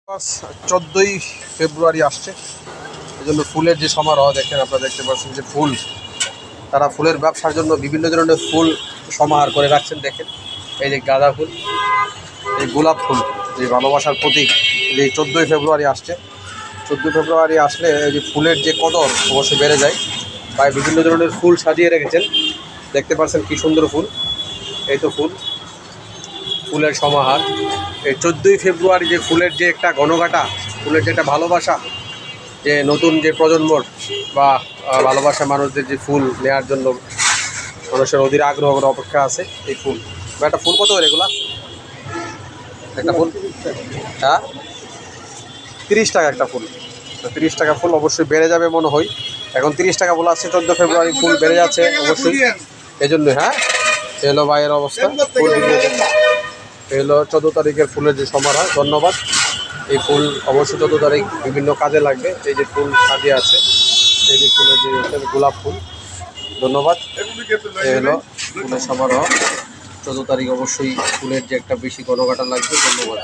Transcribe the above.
14ই ফেব্রুয়ারি আসছে, এই জন্য ফুলের যে সমারোহ দেখেন, আপনারা দেখতে পাচ্ছেন যে ফুল, তারা ফুলের ব্যবসার জন্য বিভিন্ন ধরনের ফুল সমাহার করে রাখছেন। দেখেন এই যে গাঁদা ফুল, এই গোলাপ ফুল, যে ভালোবাসার প্রতীক, যে 14ই ফেব্রুয়ারি আসছে। 14ই ফেব্রুয়ারি আসলে এই যে ফুলের যে কদর অবশ্যই বেড়ে যায়। তাই বিভিন্ন ধরনের ফুল সাজিয়ে রেখেছেন, দেখতে পাচ্ছেন কি সুন্দর ফুল। এই তো ফুল, ফুলের সমাহার। এই 14ই ফেব্রুয়ারি যে ফুলের যে একটা ঘনঘাটা, ফুলের যে একটা ভালোবাসা, যে নতুন যে প্রজন্মর বা ভালোবাসা মানুষদের যে ফুল নেওয়ার জন্য মানুষের অধীর আগ্রহ করে অপেক্ষা আছে। এই ফুল, একটা ফুল কত করে এগুলা? একটা ফুল, হ্যাঁ 30 টাকা একটা ফুল। 30 টাকা ফুল অবশ্যই বেড়ে যাবে মনে হয়। এখন 30 টাকা বলে আসছে, 14 ফেব্রুয়ারি ফুল বেড়ে যাচ্ছে অবশ্যই। এই জন্যই হ্যাঁ, এলো ভাইয়ের অবস্থা। ফুল এলো 14 তারিখের ফুলের যে সমারোহ। ধন্যবাদ। এই ফুল অবশ্যই 14 তারিখ বিভিন্ন কাজে লাগবে। এই যে ফুল সাজিয়ে আছে, এই যে ফুলের যে গোলাপ ফুল। ধন্যবাদ। এই হলো ফুলের সমারোহ। 14 তারিখ অবশ্যই ফুলের যে একটা বেশি ঘনঘাটা লাগবে। ধন্যবাদ।